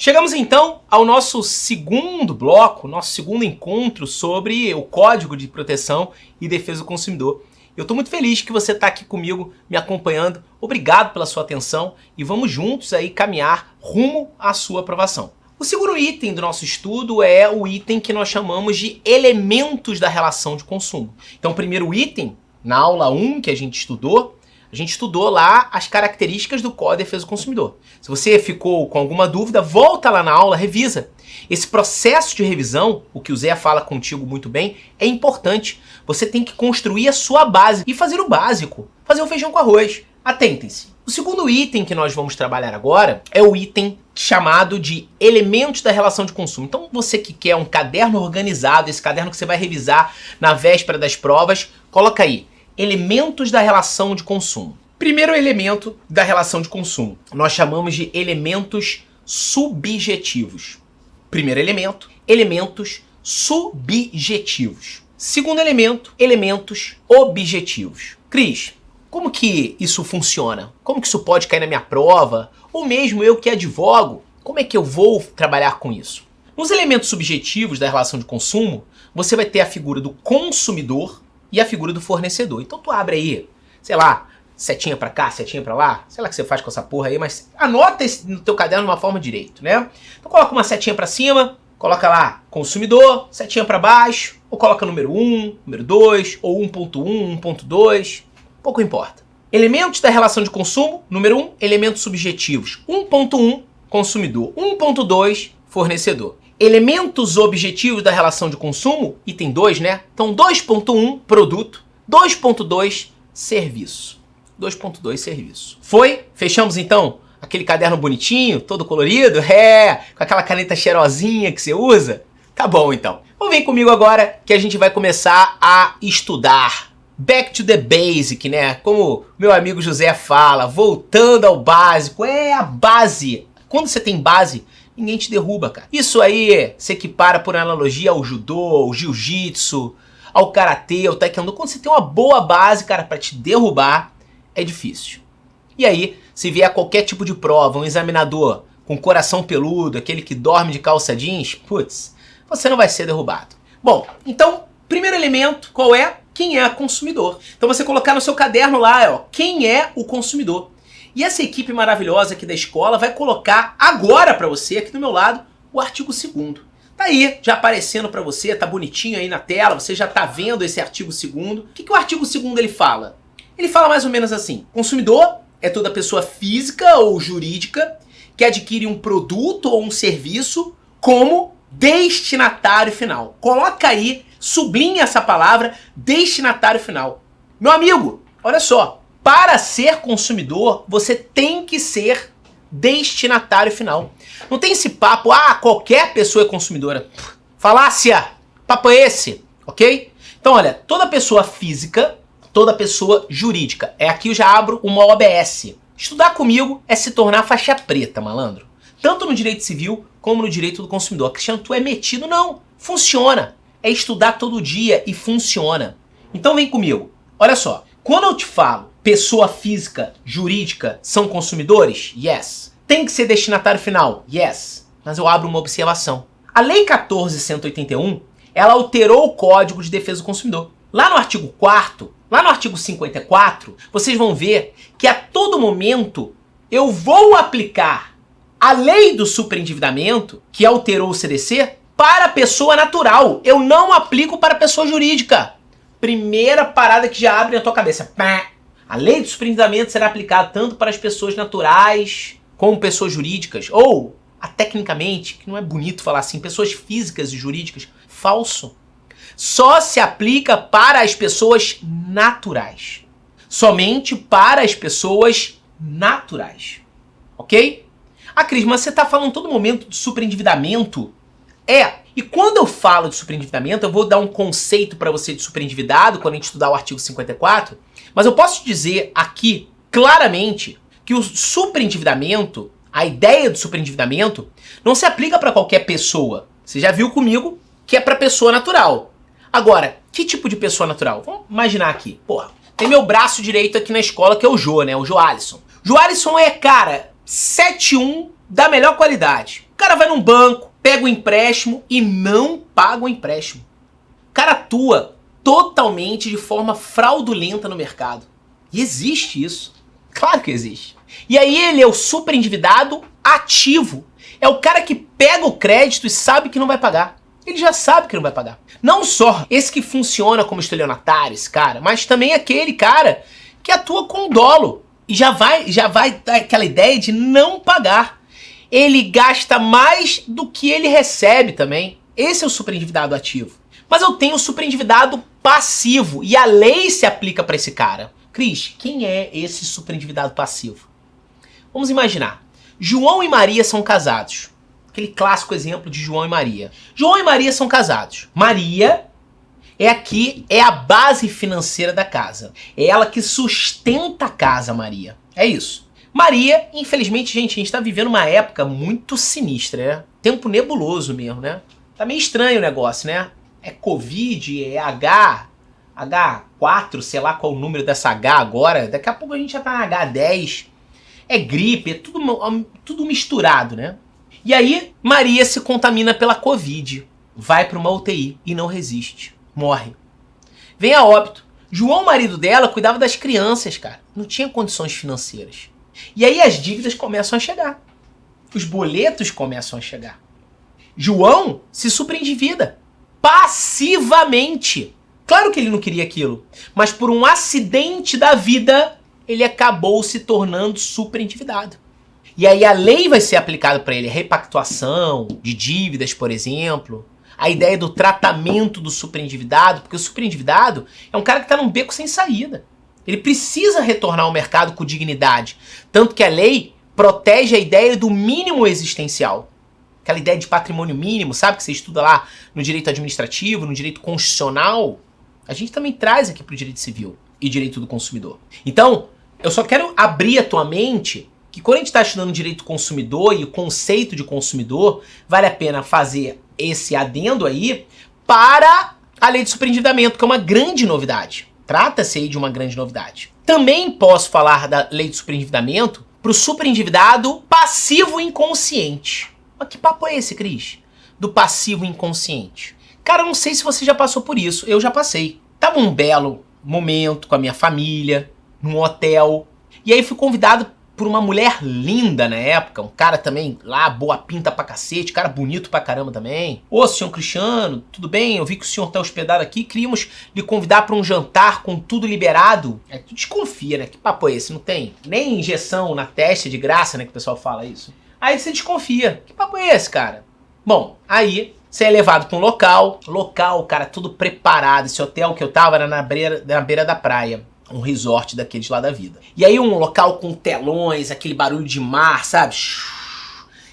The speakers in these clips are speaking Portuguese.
Chegamos então ao nosso segundo bloco, nosso segundo encontro sobre o Código de Proteção e Defesa do Consumidor. Eu estou muito feliz que você está aqui comigo, me acompanhando. Obrigado pela sua atenção e vamos juntos aí caminhar rumo à sua aprovação. O segundo item do nosso estudo é o item que nós chamamos de elementos da relação de consumo. Então, o primeiro item, na aula 1 que a gente estudou lá as características do Código de Defesa do Consumidor. Se você ficou com alguma dúvida, volta lá na aula, revisa. Esse processo de revisão, o que o Zé fala contigo muito bem, é importante. Você tem que construir a sua base e fazer o básico, fazer o feijão com arroz. Atentem-se. O segundo item que nós vamos trabalhar agora é o item chamado de elementos da relação de consumo. Então você que quer um caderno organizado, esse caderno que você vai revisar na véspera das provas, coloca aí. Elementos da relação de consumo. Primeiro elemento da relação de consumo, nós chamamos de elementos subjetivos. Primeiro elemento, elementos subjetivos. Segundo elemento, elementos objetivos. Cris, como que isso funciona? Como que isso pode cair na minha prova? Ou mesmo eu que advogo, como é que eu vou trabalhar com isso? Nos elementos subjetivos da relação de consumo, você vai ter a figura do consumidor e a figura do fornecedor. Então tu abre aí, sei lá, setinha pra cá, setinha pra lá, sei lá o que você faz com essa porra aí, mas anota esse no teu caderno de uma forma direito, né? Então coloca uma setinha pra cima, coloca lá consumidor, setinha pra baixo, ou coloca número 1, número 2, ou 1.1, 1.2, pouco importa. Elementos da relação de consumo, número 1, elementos subjetivos. 1.1, consumidor. 1.2, fornecedor. Elementos objetivos da relação de consumo, item 2, né? Então 2.1, produto. 2.2, serviço. 2.2, serviço. Foi? Fechamos então aquele caderno bonitinho, todo colorido? Com aquela caneta cheirosinha que você usa? Tá bom então. Então vem comigo agora que a gente vai começar a estudar. Back to the basic, né? Como meu amigo José fala, voltando ao básico. É a base. Quando você tem base, ninguém te derruba, cara. Isso aí se equipara por analogia ao judô, ao jiu-jitsu, ao karatê, ao taekwondo. Quando você tem uma boa base, cara, pra te derrubar, é difícil. E aí, se vier qualquer tipo de prova, um examinador com coração peludo, aquele que dorme de calça jeans, putz, você não vai ser derrubado. Bom, então, primeiro elemento, qual é? Quem é o consumidor? Então você colocar no seu caderno lá, ó, quem é o consumidor? E essa equipe maravilhosa aqui da escola vai colocar agora para você, aqui do meu lado, o artigo 2º. Tá aí, já aparecendo para você, tá bonitinho aí na tela, você já tá vendo esse artigo 2º. O que o artigo 2º ele fala? Ele fala mais ou menos assim: consumidor é toda pessoa física ou jurídica que adquire um produto ou um serviço como destinatário final. Coloca aí, sublinha essa palavra, destinatário final. Meu amigo, olha só. Para ser consumidor, você tem que ser destinatário final. Não tem esse papo, qualquer pessoa é consumidora. Falácia! Papo é esse, ok? Então, olha, toda pessoa física, toda pessoa jurídica. Aqui eu já abro uma OBS. Estudar comigo é se tornar faixa preta, malandro. Tanto no direito civil, como no direito do consumidor. Cristiano, tu é metido? Não. Funciona. É estudar todo dia e funciona. Então vem comigo. Olha só. Quando eu te falo pessoa física, jurídica são consumidores? Yes. Tem que ser destinatário final? Yes. Mas eu abro uma observação. A Lei 14.181, ela alterou o Código de Defesa do Consumidor. Lá no artigo 4º, lá no artigo 54, vocês vão ver que a todo momento eu vou aplicar a lei do superendividamento, que alterou o CDC, para a pessoa natural. Eu não aplico para a pessoa jurídica. Primeira parada que já abre na tua cabeça. A lei do superendividamento será aplicada tanto para as pessoas naturais como pessoas jurídicas. Ou, tecnicamente, que não é bonito falar assim, pessoas físicas e jurídicas. Falso. Só se aplica para as pessoas naturais. Somente para as pessoas naturais. Ok? Cris, mas você está falando todo momento de superendividamento? E quando eu falo de superendividamento, eu vou dar um conceito para você de superendividado quando a gente estudar o artigo 54, mas eu posso te dizer aqui claramente que o superendividamento, a ideia do superendividamento, não se aplica para qualquer pessoa. Você já viu comigo que é para pessoa natural. Agora, que tipo de pessoa natural? Vamos imaginar aqui. Porra, tem meu braço direito aqui na escola que é o Jô, né? O Jô Alisson. Jô Alisson é, cara, 7.1 da melhor qualidade. cara vai num banco, pega o empréstimo e não paga o empréstimo. O cara atua totalmente de forma fraudulenta no mercado. E existe isso. Claro que existe. E aí ele é o super endividado ativo. É o cara que pega o crédito e sabe que não vai pagar. Ele já sabe que não vai pagar. Não só esse que funciona como estelionatário, esse cara, mas também aquele cara que atua com dolo. E já vai dar aquela ideia de não pagar. Ele gasta mais do que ele recebe também. Esse é o super endividado ativo. Mas eu tenho o super endividado passivo. E a lei se aplica para esse cara. Cris, quem é esse super endividado passivo? Vamos imaginar. João e Maria são casados. Aquele clássico exemplo de João e Maria. João e Maria são casados. Maria é a base financeira da casa. É ela que sustenta a casa, Maria. É isso. Maria, infelizmente, gente, a gente tá vivendo uma época muito sinistra, né? Tempo nebuloso mesmo, né? Tá meio estranho o negócio, né? É Covid, é H4, sei lá qual o número dessa H agora. Daqui a pouco a gente já tá na H10. É gripe, é tudo misturado, né? E aí, Maria se contamina pela Covid. Vai para uma UTI e não resiste. Morre. Vem a óbito. João, marido dela, cuidava das crianças, cara. Não tinha condições financeiras. E aí as dívidas começam a chegar. Os boletos começam a chegar. João se superendivida. Passivamente. Claro que ele não queria aquilo. Mas por um acidente da vida, ele acabou se tornando superendividado. E aí a lei vai ser aplicada para ele. Repactuação de dívidas, por exemplo. A ideia do tratamento do superendividado. Porque o superendividado é um cara que está num beco sem saída. Ele precisa retornar ao mercado com dignidade. Tanto que a lei protege a ideia do mínimo existencial. Aquela ideia de patrimônio mínimo, sabe? Que você estuda lá no direito administrativo, no direito constitucional. A gente também traz aqui para o direito civil e direito do consumidor. Então, eu só quero abrir a tua mente que quando a gente está estudando direito do consumidor e o conceito de consumidor, vale a pena fazer esse adendo aí para a lei de superendividamento, que é uma grande novidade. Trata-se aí de uma grande novidade. Também posso falar da lei de superendividamento para o superendividado passivo inconsciente. Mas que papo é esse, Cris? Do passivo inconsciente. Cara, eu não sei se você já passou por isso. Eu já passei. Tava um belo momento com a minha família, num hotel. E aí fui convidado por uma mulher linda na época, um cara também lá, boa pinta pra cacete, cara bonito pra caramba também. Ô, senhor Cristiano, tudo bem? Eu vi que o senhor tá hospedado aqui, queríamos lhe convidar pra um jantar com tudo liberado. Aí tu desconfia, né? Que papo é esse? Não tem nem injeção na testa de graça, né? Que o pessoal fala isso. Aí você desconfia. Que papo é esse, cara? Bom, aí você é levado pra um local, cara, tudo preparado. Esse hotel que eu tava era na beira da praia. Um resort daqueles lá da vida. E aí um local com telões, aquele barulho de mar, sabe?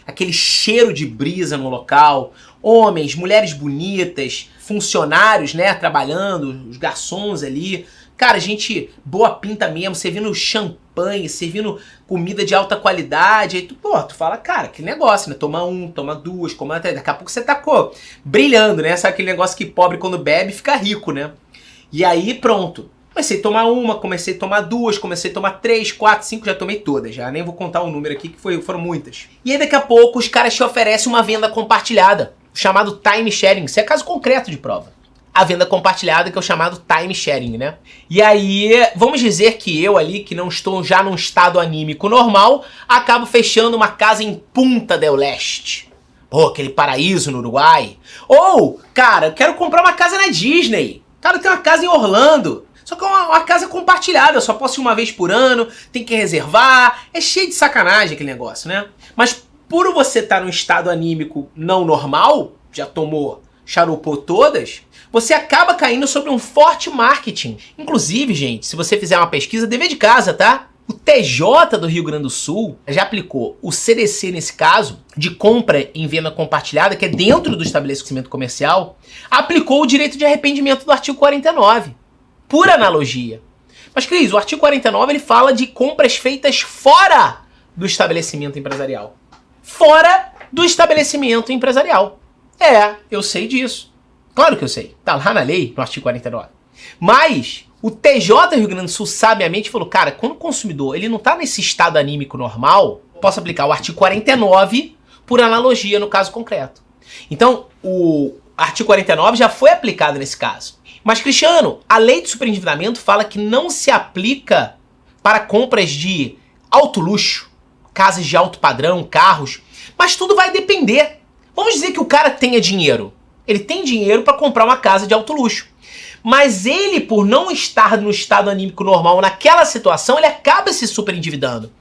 Aquele cheiro de brisa no local. Homens, mulheres bonitas, funcionários, né, trabalhando, os garçons ali. Cara, gente boa pinta mesmo, servindo champanhe, servindo comida de alta qualidade. Aí tu fala, cara, que negócio, né? Toma um, toma duas, toma até. Daqui a pouco você tá brilhando, né? Sabe aquele negócio que pobre quando bebe fica rico, né? E aí pronto. Comecei a tomar uma, comecei a tomar duas, comecei a tomar 3, 4, 5, já tomei todas, já nem vou contar o número aqui que foram muitas. E aí daqui a pouco os caras te oferecem uma venda compartilhada, chamado time sharing, isso é caso concreto de prova. A venda compartilhada que é o chamado time sharing, né? E aí, vamos dizer que eu ali, que não estou já num estado anímico normal, acabo fechando uma casa em Punta del Este. Pô, aquele paraíso no Uruguai. Ou, cara, eu quero comprar uma casa na Disney. Cara, tem uma casa em Orlando. Só que é uma casa compartilhada, eu só posso ir uma vez por ano, tem que reservar, é cheio de sacanagem aquele negócio, né? Mas por você estar num estado anímico não normal, já tomou, charupou todas, você acaba caindo sobre um forte marketing. Inclusive, gente, se você fizer uma pesquisa, dever de casa, tá? O TJ do Rio Grande do Sul já aplicou o CDC nesse caso, de compra em venda compartilhada, que é dentro do estabelecimento comercial, aplicou o direito de arrependimento do artigo 49. Por analogia. Mas, Cris, o artigo 49 ele fala de compras feitas fora do estabelecimento empresarial. Fora do estabelecimento empresarial. É, eu sei disso. Claro que eu sei. Tá lá na lei, no artigo 49. Mas o TJ do Rio Grande do Sul sabiamente falou, cara, quando o consumidor ele não tá nesse estado anímico normal, posso aplicar o artigo 49 por analogia no caso concreto. Então, o artigo 49 já foi aplicado nesse caso. Mas, Cristiano, a lei de superendividamento fala que não se aplica para compras de alto luxo, casas de alto padrão, carros, mas tudo vai depender. Vamos dizer que o cara tenha dinheiro. Ele tem dinheiro para comprar uma casa de alto luxo. Mas ele, por não estar no estado anímico normal naquela situação, ele acaba se superendividando.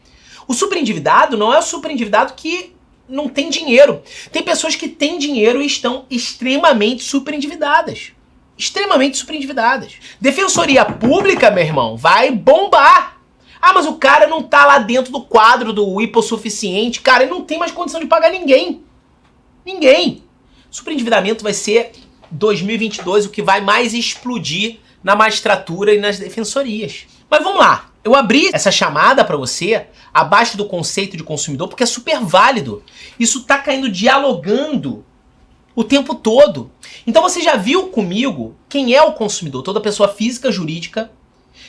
O superendividado não é o superendividado que não tem dinheiro. Tem pessoas que têm dinheiro e estão extremamente superendividadas. Extremamente superendividadas. Defensoria pública, meu irmão, vai bombar. Ah, mas o cara não tá lá dentro do quadro do hipossuficiente. Cara, ele não tem mais condição de pagar ninguém. Ninguém. Superendividamento vai ser 2022 o que vai mais explodir na magistratura e nas defensorias. Mas vamos lá. Eu abri essa chamada para você abaixo do conceito de consumidor porque é super válido. Isso tá caindo dialogando o tempo todo. Então você já viu comigo quem é o consumidor? Toda pessoa física, jurídica,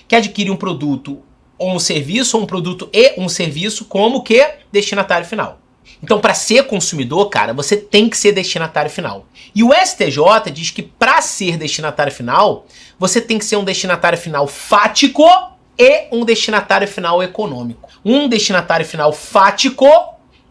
que adquire um produto ou um serviço, ou um produto e um serviço como que destinatário final. Então, para ser consumidor, cara, você tem que ser destinatário final. E o STJ diz que para ser destinatário final, você tem que ser um destinatário final fático e um destinatário final econômico. Um destinatário final fático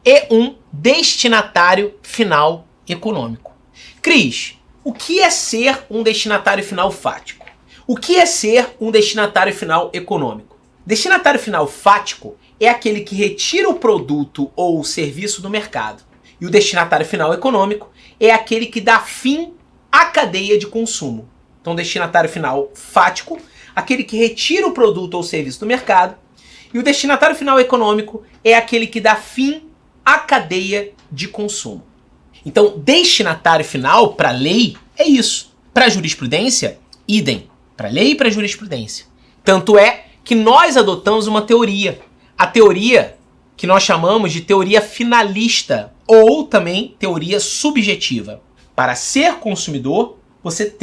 e um destinatário final econômico. Cris, o que é ser um destinatário final fático? O que é ser um destinatário final econômico? Destinatário final fático é aquele que retira o produto ou o serviço do mercado. E o destinatário final econômico é aquele que dá fim à cadeia de consumo. Então, destinatário final fático, aquele que retira o produto ou o serviço do mercado. E o destinatário final econômico é aquele que dá fim à cadeia de consumo. Então, destinatário final para a lei é isso. Para a jurisprudência, idem. Para a lei e para a jurisprudência. Tanto é que nós adotamos uma teoria. A teoria que nós chamamos de teoria finalista ou também teoria subjetiva. Para ser consumidor, você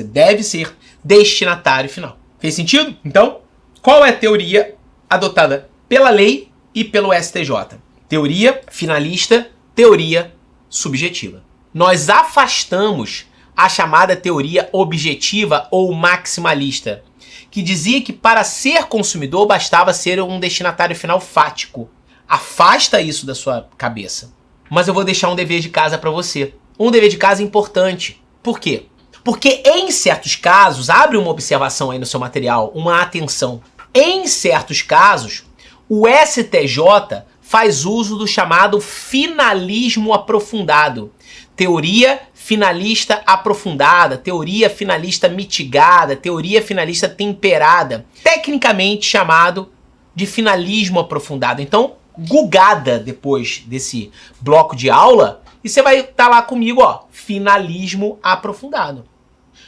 deve ser destinatário final. Fez sentido? Então, qual é a teoria adotada pela lei e pelo STJ? Teoria finalista, teoria subjetiva. Nós afastamos a chamada teoria objetiva ou maximalista, que dizia que para ser consumidor bastava ser um destinatário final fático. Afasta isso da sua cabeça. Mas eu vou deixar um dever de casa para você. Um dever de casa importante. Por quê? Porque em certos casos, abre uma observação aí no seu material, uma atenção. Em certos casos, o STJ faz uso do chamado finalismo aprofundado. Teoria finalista aprofundada, teoria finalista mitigada, teoria finalista temperada, tecnicamente chamado de finalismo aprofundado. Então, gugada depois desse bloco de aula, e você vai estar lá comigo, ó, finalismo aprofundado.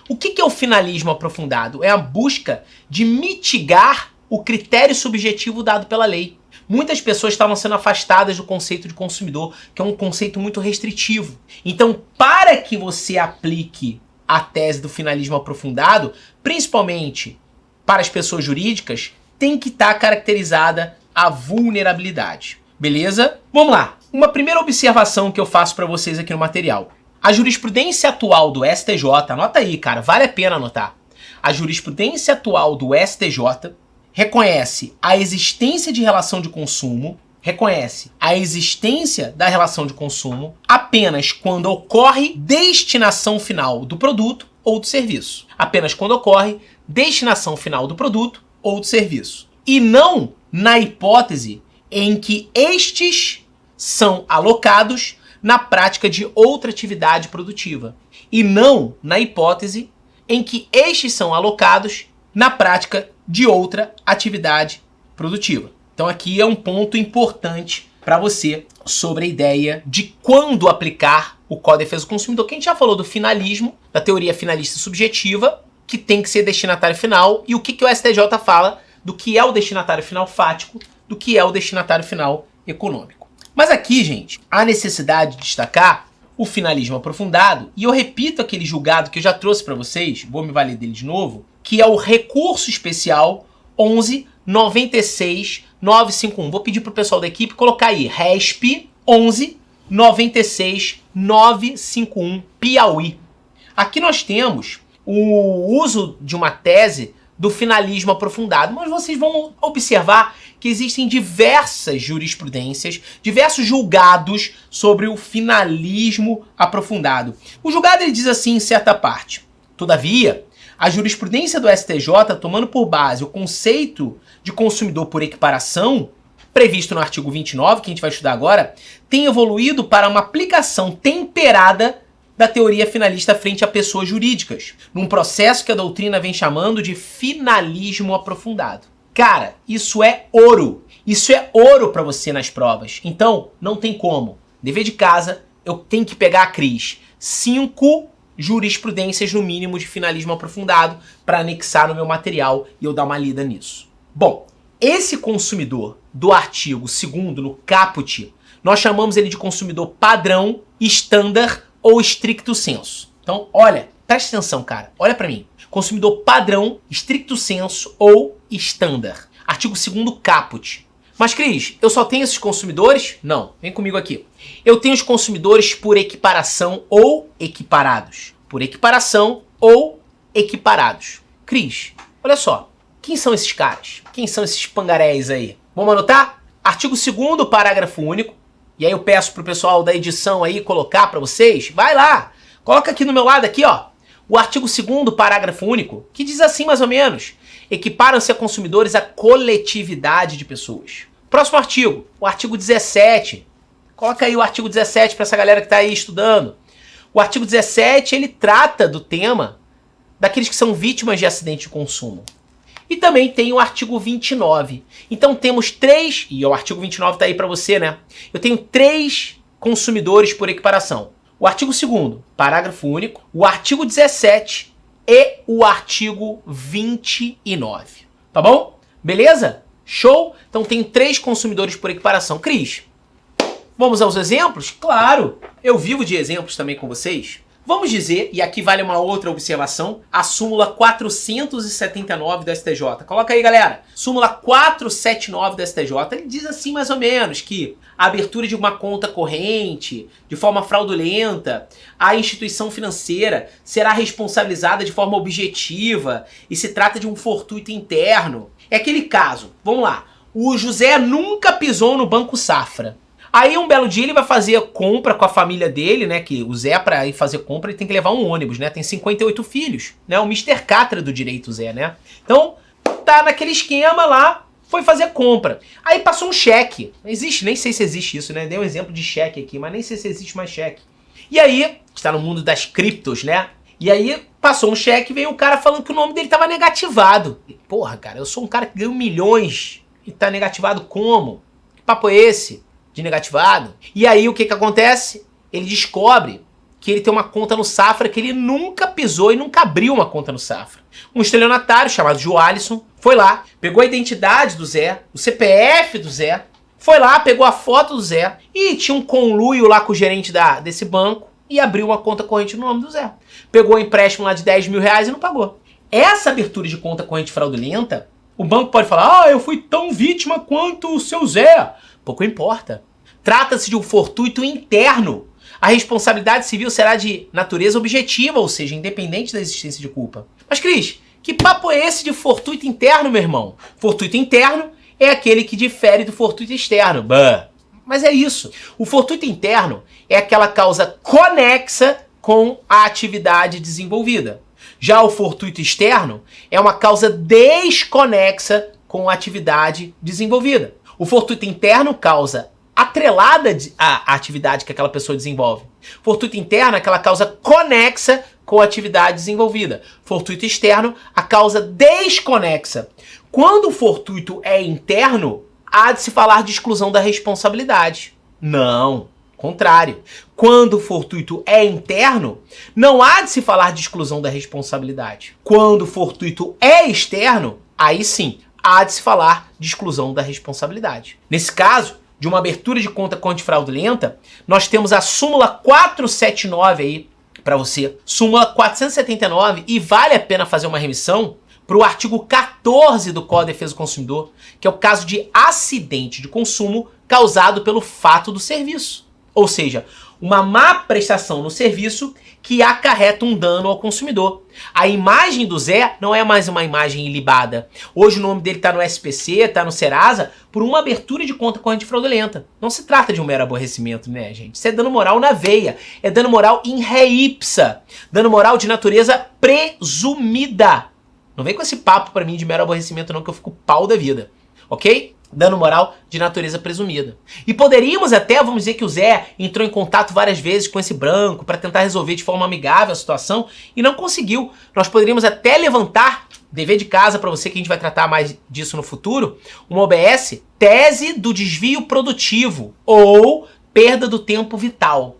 O que é o finalismo aprofundado? É a busca de mitigar o critério subjetivo dado pela lei. Muitas pessoas estavam sendo afastadas do conceito de consumidor, que é um conceito muito restritivo. Então, para que você aplique a tese do finalismo aprofundado, principalmente para as pessoas jurídicas, tem que estar caracterizada a vulnerabilidade. Beleza? Vamos lá. Uma primeira observação que eu faço para vocês aqui no material. A jurisprudência atual do STJ, anota aí, cara, vale a pena anotar. A jurisprudência atual do STJ reconhece a existência de relação de consumo, reconhece a existência da relação de consumo apenas quando ocorre destinação final do produto ou do serviço. Apenas quando ocorre destinação final do produto ou do serviço. E não na hipótese em que estes são alocados na prática de outra atividade produtiva. E não na hipótese em que estes são alocados na prática de outra atividade produtiva. Então aqui é um ponto importante para você sobre a ideia de quando aplicar o Código de Defesa do Consumidor, que a gente já falou do finalismo, da teoria finalista subjetiva, que tem que ser destinatário final, e o que o STJ fala do que é o destinatário final fático, do que é o destinatário final econômico. Mas aqui, gente, há necessidade de destacar o finalismo aprofundado, e eu repito aquele julgado que eu já trouxe para vocês, vou me valer dele de novo, que é o recurso especial 11.96.951. Vou pedir para o pessoal da equipe colocar aí, RESP 96951 Piauí. Aqui nós temos o uso de uma tese do finalismo aprofundado, mas vocês vão observar que existem diversas jurisprudências, diversos julgados sobre o finalismo aprofundado. O julgado ele diz assim em certa parte: todavia, a jurisprudência do STJ, tomando por base o conceito de consumidor por equiparação, previsto no artigo 29, que a gente vai estudar agora, tem evoluído para uma aplicação temperada da teoria finalista frente a pessoas jurídicas, num processo que a doutrina vem chamando de finalismo aprofundado. Cara, isso é ouro. Isso é ouro para você nas provas. Então, não tem como. Dever de casa, eu tenho que pegar a Cris. 5 jurisprudências no mínimo de finalismo aprofundado para anexar no meu material e eu dar uma lida nisso. Bom, esse consumidor do artigo 2º no caput, nós chamamos ele de consumidor padrão, standard ou stricto sensu. Então, olha, presta atenção, cara. Olha para mim. Consumidor padrão, stricto sensu ou standard. Artigo 2º caput. Mas, Cris, eu só tenho esses consumidores? Não, vem comigo aqui. Eu tenho os consumidores por equiparação ou equiparados. Por equiparação ou equiparados. Cris, olha só. Quem são esses caras? Quem são esses pangarés aí? Vamos anotar? Artigo 2º, parágrafo único. E aí eu peço pro pessoal da edição aí colocar para vocês. Vai lá. Coloca aqui no meu lado aqui, ó. O artigo 2º, parágrafo único, que diz assim mais ou menos: equiparam-se a consumidores a coletividade de pessoas. Próximo artigo, o artigo 17. Coloca aí o artigo 17 para essa galera que está aí estudando. O artigo 17, ele trata do tema daqueles que são vítimas de acidente de consumo. E também tem o artigo 29. Então temos 3, e o artigo 29 está aí para você, né? Eu tenho 3 consumidores por equiparação. O artigo 2º, parágrafo único, o artigo 17 e o artigo 29. Tá bom? Beleza? Show? Então tem 3 consumidores por equiparação. Cris, vamos aos exemplos? Claro! Eu vivo de exemplos também com vocês. Vamos dizer, e aqui vale uma outra observação, a súmula 479 do STJ. Coloca aí, galera. Súmula 479 do STJ, ele diz assim mais ou menos que a abertura de uma conta corrente, de forma fraudulenta, a instituição financeira será responsabilizada de forma objetiva e se trata de um fortuito interno. É aquele caso, vamos lá, o José nunca pisou no Banco Safra. Aí um belo dia ele vai fazer compra com a família dele, né? Que o Zé, pra ir fazer compra, ele tem que levar um ônibus, né? Tem 58 filhos, né? O Mr. Catra do direito, Zé, né? Então, tá naquele esquema lá, foi fazer compra. Aí passou um cheque. Existe, nem sei se existe isso, né? Dei um exemplo de cheque aqui, mas nem sei se existe mais cheque. E aí, está no mundo das criptos, né? E aí, passou um cheque e veio um cara falando que o nome dele tava negativado. E, porra, cara, eu sou um cara que ganhou milhões e tá negativado como? Que papo é esse? De negativado. E aí o que que acontece? Ele descobre que ele tem uma conta no Safra que ele nunca pisou e nunca abriu uma conta no Safra. Um estelionatário chamado Joalisson foi lá, pegou a identidade do Zé, o CPF do Zé, foi lá, pegou a foto do Zé e tinha um conluio lá com o gerente desse banco e abriu uma conta corrente no nome do Zé. Pegou um empréstimo lá de 10 mil reais e não pagou. Essa abertura de conta corrente fraudulenta, o banco pode falar: eu fui tão vítima quanto o seu Zé. Pouco importa. Trata-se de um fortuito interno. A responsabilidade civil será de natureza objetiva, ou seja, independente da existência de culpa. Mas, Cris, que papo é esse de fortuito interno, meu irmão? Fortuito interno é aquele que difere do fortuito externo. Bah. Mas é isso. O fortuito interno é aquela causa conexa com a atividade desenvolvida. Já o fortuito externo é uma causa desconexa com a atividade desenvolvida. O fortuito interno causa atrelada à atividade que aquela pessoa desenvolve. Fortuito interno é aquela causa conexa com a atividade desenvolvida. Fortuito externo, a causa desconexa. Quando o fortuito é interno, há de se falar de exclusão da responsabilidade. Não, contrário. Quando o fortuito é interno, não há de se falar de exclusão da responsabilidade. Quando o fortuito é externo, aí sim, há de se falar de exclusão da responsabilidade. Nesse caso, de uma abertura de conta corrente fraudulenta, nós temos a súmula 479 aí para você, súmula 479, e vale a pena fazer uma remissão para o artigo 14 do Código de Defesa do Consumidor, que é o caso de acidente de consumo causado pelo fato do serviço. Ou seja, uma má prestação no serviço que acarreta um dano ao consumidor. A imagem do Zé não é mais uma imagem ilibada. Hoje o nome dele está no SPC, está no Serasa, por uma abertura de conta corrente fraudulenta. Não se trata de um mero aborrecimento, né, gente? Isso é dano moral na veia. É dano moral in re ipsa. Dano moral de natureza presumida. Não vem com esse papo pra mim de mero aborrecimento não, que eu fico pau da vida. Ok? Dano moral de natureza presumida. E poderíamos até, vamos dizer que o Zé entrou em contato várias vezes com esse branco para tentar resolver de forma amigável a situação e não conseguiu. Nós poderíamos até levantar, dever de casa para você, que a gente vai tratar mais disso no futuro, uma OBS, tese do desvio produtivo ou perda do tempo vital.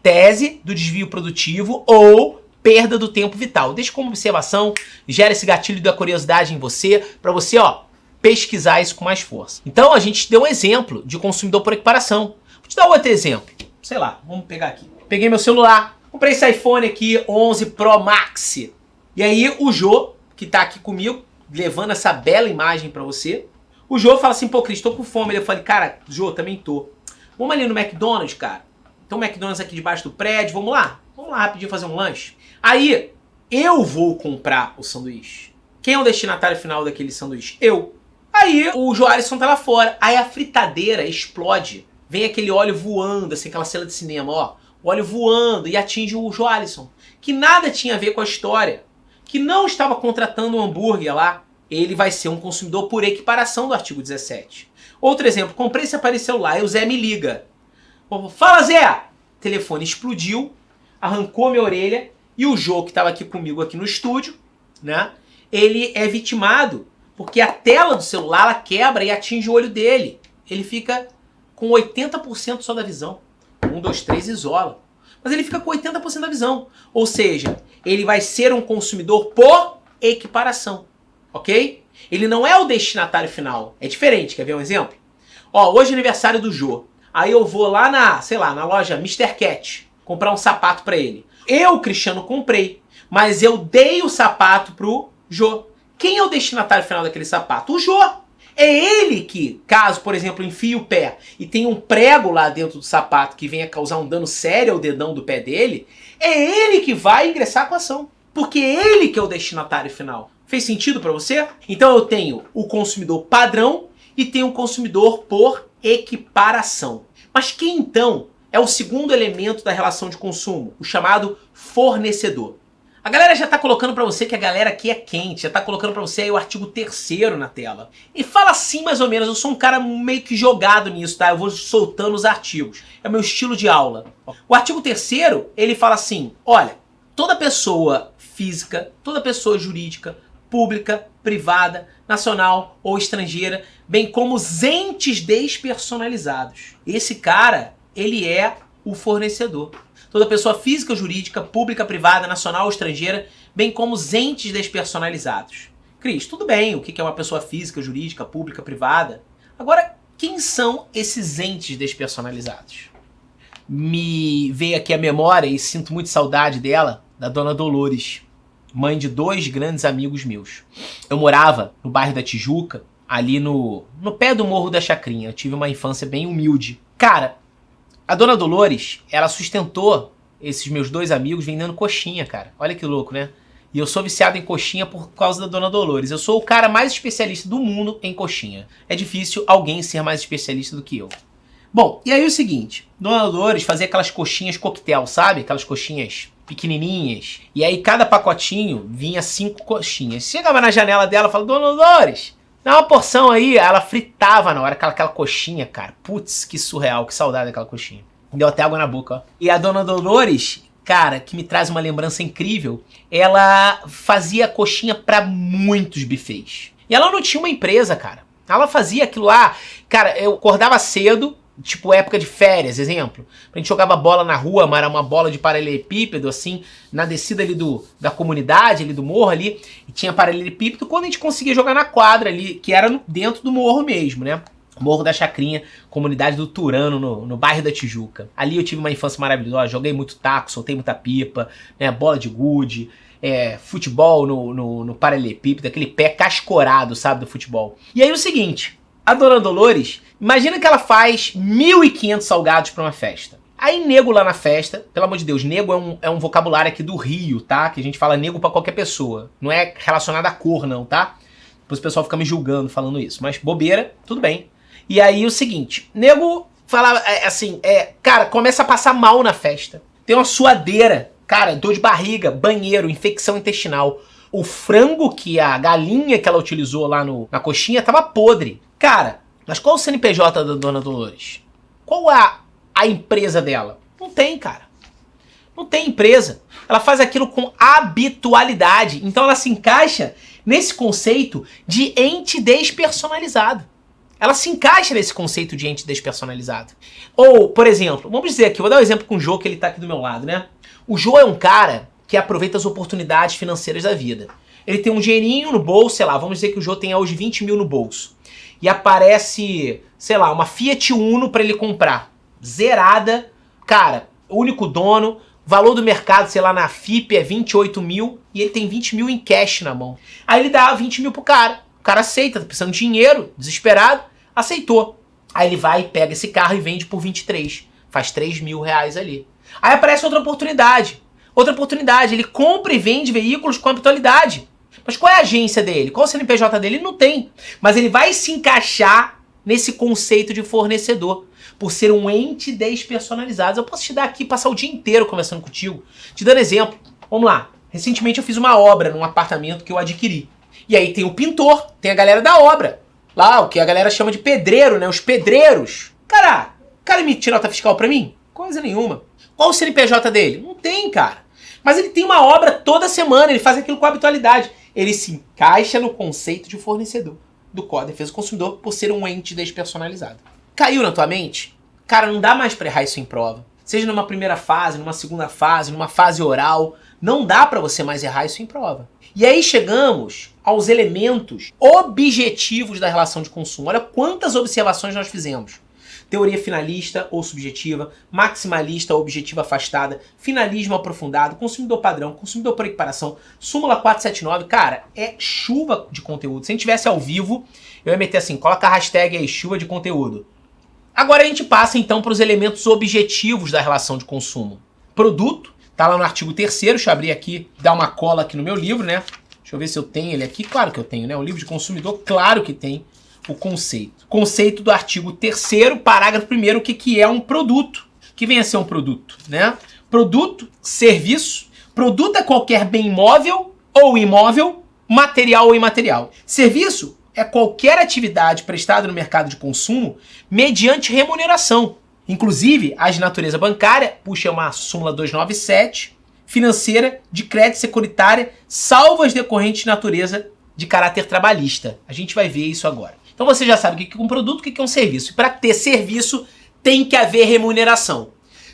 Tese do desvio produtivo ou perda do tempo vital. Deixa como observação, gera esse gatilho da curiosidade em você, para você, pesquisar isso com mais força. Então a gente deu um exemplo de consumidor por equiparação. Vou te dar outro exemplo. Sei lá, vamos pegar aqui. Peguei meu celular, comprei esse iPhone aqui, 11 Pro Max. E aí o Jô, que tá aqui comigo, levando essa bela imagem pra você. O Jô fala assim, pô, Cris, tô com fome. Eu falei, cara, Jô, também tô. Vamos ali no McDonald's, cara. Tem um McDonald's aqui debaixo do prédio, vamos lá? Vamos lá rapidinho fazer um lanche. Aí, eu vou comprar o sanduíche. Quem é o destinatário final daquele sanduíche? Eu. Aí o Joalisson tá lá fora. Aí a fritadeira explode. Vem aquele óleo voando, assim, aquela cena de cinema, ó. O óleo voando e atinge o Joalisson. Que nada tinha a ver com a história. Que não estava contratando um hambúrguer lá. Ele vai ser um consumidor por equiparação do artigo 17. Outro exemplo, comprei esse aparelho celular e o Zé me liga. Fala, Zé! O telefone explodiu, arrancou minha orelha e o Jô, que estava aqui comigo aqui no estúdio, né? Ele é vitimado porque a tela do celular ela quebra e atinge o olho dele. Ele fica com 80% só da visão. 1, 2, 3, isola. Mas ele fica com 80% da visão. Ou seja, ele vai ser um consumidor por equiparação. Ok? Ele não é o destinatário final. É diferente. Quer ver um exemplo? Ó, hoje é aniversário do Jô. Aí eu vou lá na loja Mr. Cat comprar um sapato pra ele. Eu, Cristiano, comprei. Mas eu dei o sapato pro Jô. Quem é o destinatário final daquele sapato? O Jô. É ele que, caso, por exemplo, enfie o pé e tem um prego lá dentro do sapato que venha causar um dano sério ao dedão do pé dele, é ele que vai ingressar com a ação. Porque é ele que é o destinatário final. Fez sentido pra você? Então eu tenho o consumidor padrão e tenho o consumidor por equiparação. Mas quem então é o segundo elemento da relação de consumo? O chamado fornecedor. A galera já tá colocando pra você que a galera aqui é quente, já tá colocando pra você aí o artigo 3º na tela. E fala assim mais ou menos, eu sou um cara meio que jogado nisso, tá? Eu vou soltando os artigos. É o meu estilo de aula. O artigo 3º, ele fala assim, olha, toda pessoa física, toda pessoa jurídica, pública, privada, nacional ou estrangeira, bem como os entes despersonalizados. Esse cara, ele é o fornecedor. Toda pessoa física, jurídica, pública, privada, nacional ou estrangeira, bem como os entes despersonalizados. Cris, tudo bem, o que é uma pessoa física, jurídica, pública, privada? Agora, quem são esses entes despersonalizados? Me veio aqui a memória, e sinto muito saudade dela, da dona Dolores, mãe de 2 grandes amigos meus. Eu morava no bairro da Tijuca, ali no pé do Morro da Chacrinha. Eu tive uma infância bem humilde. Cara, a dona Dolores, ela sustentou esses meus 2 amigos vendendo coxinha, cara. Olha que louco, né? E eu sou viciado em coxinha por causa da dona Dolores. Eu sou o cara mais especialista do mundo em coxinha. É difícil alguém ser mais especialista do que eu. Bom, e aí é o seguinte. Dona Dolores fazia aquelas coxinhas coquetel, sabe? Aquelas coxinhas pequenininhas. E aí cada pacotinho vinha 5 coxinhas. Chegava na janela dela e falava, dona Dolores, dá uma porção aí. Ela fritava na hora, aquela coxinha, cara. Putz, que surreal, que saudade daquela coxinha. Deu até água na boca, ó. E a dona Dolores, cara, que me traz uma lembrança incrível, ela fazia coxinha pra muitos bufês. E ela não tinha uma empresa, cara. Ela fazia aquilo lá. Cara, eu acordava cedo, tipo época de férias, exemplo. A gente jogava bola na rua, mas era uma bola de paralelepípedo, assim, na descida ali da comunidade, ali do morro ali, e tinha paralelepípedo, quando a gente conseguia jogar na quadra ali, que era dentro do morro mesmo, né? Morro da Chacrinha, comunidade do Turano, no bairro da Tijuca. Ali eu tive uma infância maravilhosa, joguei muito taco, soltei muita pipa, né? Bola de gude, futebol no paralelepípedo, aquele pé cascorado, sabe, do futebol. E aí o seguinte, a dona Dolores, imagina que ela faz 1.500 salgados para uma festa. Aí nego lá na festa, pelo amor de Deus, nego é um vocabulário aqui do Rio, tá? Que a gente fala nego pra qualquer pessoa. Não é relacionado à cor, não, tá? Depois o pessoal fica me julgando falando isso. Mas bobeira, tudo bem. E aí o seguinte, nego fala assim, cara, começa a passar mal na festa. Tem uma suadeira, cara, dor de barriga, banheiro, infecção intestinal. O frango que a galinha que ela utilizou lá na coxinha tava podre. Cara, mas qual o CNPJ da dona Dolores? Qual a empresa dela? Não tem, cara. Não tem empresa. Ela faz aquilo com habitualidade. Então ela se encaixa nesse conceito de ente despersonalizado. Ela se encaixa nesse conceito de ente despersonalizado. Ou, por exemplo, vamos dizer aqui, vou dar um exemplo com o Jô, que ele tá aqui do meu lado, né? O Jô é um cara que aproveita as oportunidades financeiras da vida. Ele tem um dinheirinho no bolso, sei lá, vamos dizer que o Jô tenha hoje 20 mil no bolso. E aparece, sei lá, uma Fiat Uno pra ele comprar. Zerada, cara, único dono, valor do mercado, sei lá, na FIP é 28 mil e ele tem 20 mil em cash na mão. Aí ele dá 20 mil pro cara. O cara aceita, tá precisando de dinheiro, desesperado, aceitou. Aí ele vai e pega esse carro e vende por 23. Faz 3 mil reais ali. Aí aparece outra oportunidade. Outra oportunidade, ele compra e vende veículos com habitualidade. Mas qual é a agência dele? Qual o CNPJ dele? Ele não tem. Mas ele vai se encaixar nesse conceito de fornecedor, por ser um ente despersonalizado. Eu posso te dar aqui, passar o dia inteiro conversando contigo, te dando exemplo. Vamos lá. Recentemente eu fiz uma obra num apartamento que eu adquiri. E aí tem o pintor, tem a galera da obra. Lá, o que a galera chama de pedreiro, né? Os pedreiros. Cara, o cara emitir nota fiscal pra mim? Coisa nenhuma. Qual o CNPJ dele? Não tem, cara. Mas ele tem uma obra toda semana, ele faz aquilo com habitualidade. Ele se encaixa no conceito de fornecedor do Código de Defesa do Consumidor por ser um ente despersonalizado. Caiu na tua mente? Cara, não dá mais pra errar isso em prova. Seja numa primeira fase, numa segunda fase, numa fase oral, não dá pra você mais errar isso em prova. E aí chegamos aos elementos objetivos da relação de consumo. Olha quantas observações nós fizemos. Teoria finalista ou subjetiva, maximalista ou objetiva afastada, finalismo aprofundado, consumidor padrão, consumidor por equiparação, súmula 479, cara, é chuva de conteúdo. Se a gente tivesse ao vivo, eu ia meter assim, coloca a hashtag aí, chuva de conteúdo. Agora a gente passa então para os elementos objetivos da relação de consumo. Produto, tá lá no artigo 3º, deixa eu abrir aqui, dar uma cola aqui no meu livro, né? Deixa eu ver se eu tenho ele aqui, claro que eu tenho, né? O livro de consumidor, claro que tem o conceito. Conceito do artigo 3º, parágrafo 1º, o que é um produto. O que vem a ser um produto, né? Produto, serviço. Produto é qualquer bem móvel ou imóvel, material ou imaterial. Serviço é qualquer atividade prestada no mercado de consumo mediante remuneração. Inclusive, as de natureza bancária, puxa uma súmula 297, financeira, de crédito securitária, salvo as decorrentes de natureza de caráter trabalhista. A gente vai ver isso agora. Então você já sabe o que é um produto, o que é um serviço. E para ter serviço, tem que haver remuneração.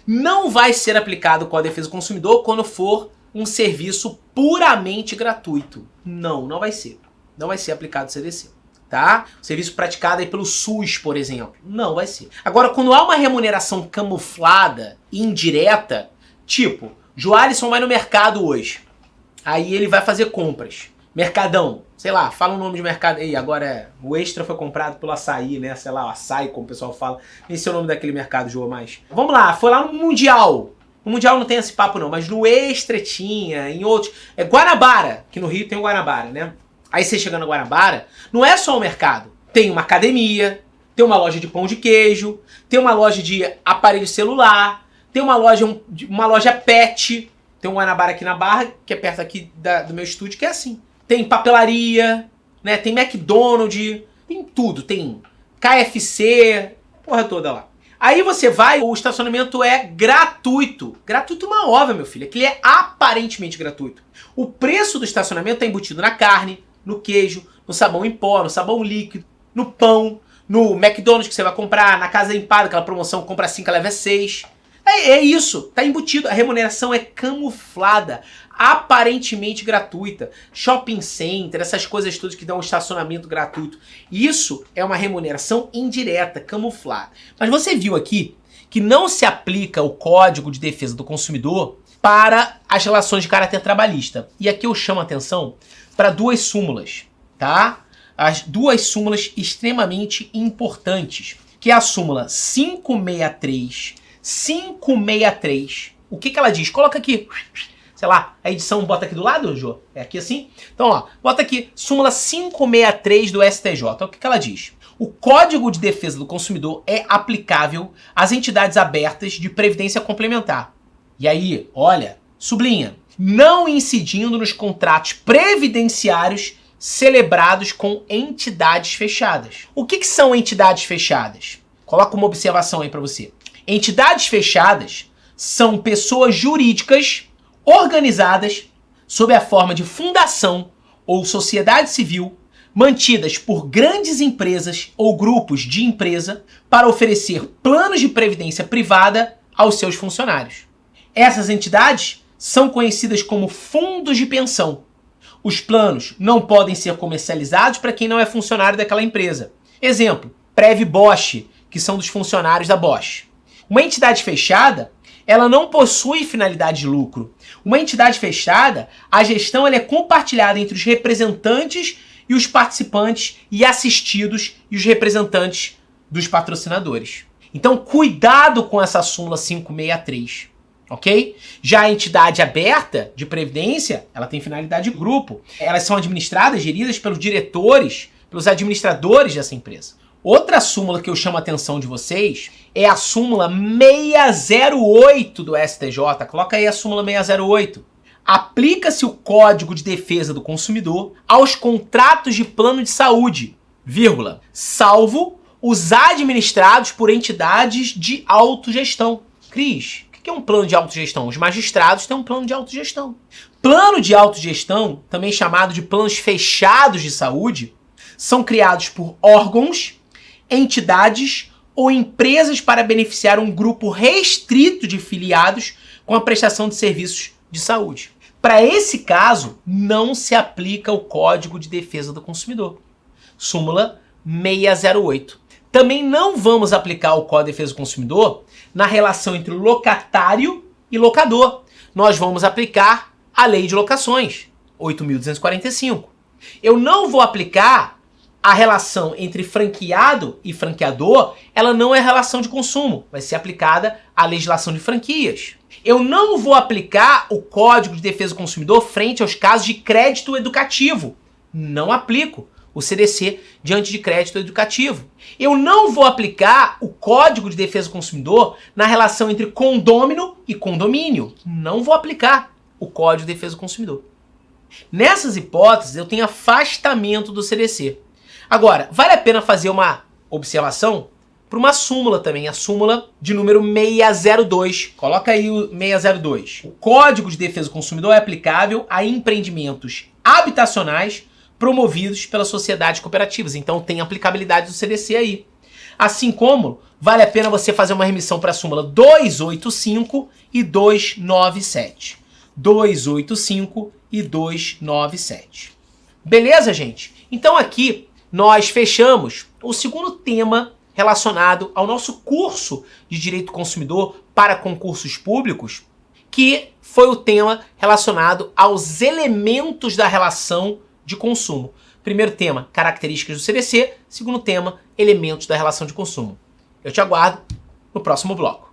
Não vai ser aplicado o Código de Defesa do Consumidor quando for um serviço puramente gratuito. Não vai ser. Não vai ser aplicado o CDC. Tá? O serviço praticado aí pelo SUS, por exemplo. Não vai ser. Agora, quando há uma remuneração camuflada, indireta, tipo, Joalisson vai no mercado hoje. Aí ele vai fazer compras. Mercadão, sei lá, fala o nome de mercado. Ei, agora o Extra foi comprado pelo Açaí, né? Sei lá, o Açaí, como o pessoal fala. Esse é o nome daquele mercado, João, mais. Vamos lá, foi lá no Mundial. No Mundial não tem esse papo não, mas no Extra tinha, em outros. É Guanabara, que no Rio tem o Guanabara, né? Aí você chega no Guanabara, não é só o mercado. Tem uma academia, tem uma loja de pão de queijo, tem uma loja de aparelho celular, tem uma loja pet. Tem um Guanabara aqui na Barra, que é perto aqui do meu estúdio, que é assim. Tem papelaria, né? Tem McDonald's, tem tudo. Tem KFC, porra toda lá. Aí você vai, o estacionamento é gratuito. Gratuito é uma ova, meu filho. Aquilo é aparentemente gratuito. O preço do estacionamento está embutido na carne, no queijo, no sabão em pó, no sabão líquido, no pão, no McDonald's que você vai comprar, na Casa Limpada, aquela promoção, compra 5, leva 6. É isso, tá embutido. A remuneração é camuflada, aparentemente gratuita. Shopping center, essas coisas todas que dão um estacionamento gratuito. Isso é uma remuneração indireta, camuflada. Mas você viu aqui que não se aplica o Código de Defesa do Consumidor para as relações de caráter trabalhista. E aqui eu chamo a atenção para duas súmulas, tá? As duas súmulas extremamente importantes, que é a súmula 563 563. O que ela diz? Coloca aqui. Sei lá, a edição bota aqui do lado, Jô? É aqui assim? Então, ó, bota aqui, súmula 563 do STJ. O que ela diz? O Código de Defesa do Consumidor é aplicável às entidades abertas de previdência complementar. E aí, olha, sublinha, não incidindo nos contratos previdenciários celebrados com entidades fechadas. O que são entidades fechadas? Coloca uma observação aí para você. Entidades fechadas são pessoas jurídicas organizadas sob a forma de fundação ou sociedade civil, mantidas por grandes empresas ou grupos de empresa para oferecer planos de previdência privada aos seus funcionários. Essas entidades são conhecidas como fundos de pensão. Os planos não podem ser comercializados para quem não é funcionário daquela empresa. Exemplo, Prev Bosch, que são dos funcionários da Bosch. Uma entidade fechada, ela não possui finalidade de lucro. Uma entidade fechada, a gestão ela é compartilhada entre os representantes e os participantes e assistidos e os representantes dos patrocinadores. Então, cuidado com essa súmula 563, ok? Já a entidade aberta de previdência, ela tem finalidade de grupo. Elas são administradas, geridas pelos diretores, pelos administradores dessa empresa. Outra súmula que eu chamo a atenção de vocês é a súmula 608 do STJ. Coloca aí a súmula 608. Aplica-se o Código de Defesa do Consumidor aos contratos de plano de saúde, vírgula, salvo os administrados por entidades de autogestão. Cris, o que é um plano de autogestão? Os magistrados têm um plano de autogestão. Plano de autogestão, também chamado de planos fechados de saúde, são criados por órgãos, entidades ou empresas para beneficiar um grupo restrito de filiados com a prestação de serviços de saúde. Para esse caso, não se aplica o Código de Defesa do Consumidor. Súmula 608. Também não vamos aplicar o Código de Defesa do Consumidor na relação entre locatário e locador. Nós vamos aplicar a Lei de Locações, 8.245. Eu não vou aplicar a relação entre franqueado e franqueador, ela não é relação de consumo, vai ser aplicada a legislação de franquias. Eu não vou aplicar o Código de Defesa do Consumidor frente aos casos de crédito educativo. Não aplico o CDC diante de crédito educativo. Eu não vou aplicar o Código de Defesa do Consumidor na relação entre condômino e condomínio. Não vou aplicar o Código de Defesa do Consumidor. Nessas hipóteses, eu tenho afastamento do CDC. Agora, vale a pena fazer uma observação para uma súmula também, a súmula de número 602. Coloca aí o 602. O Código de Defesa do Consumidor é aplicável a empreendimentos habitacionais promovidos pelas sociedades cooperativas. Então tem aplicabilidade do CDC aí. Assim como vale a pena você fazer uma remissão para a súmula 285 e 297. 285 e 297. Beleza, gente? Então aqui nós fechamos o segundo tema relacionado ao nosso curso de Direito do Consumidor para concursos públicos, que foi o tema relacionado aos elementos da relação de consumo. Primeiro tema, características do CDC. Segundo tema, elementos da relação de consumo. Eu te aguardo no próximo bloco.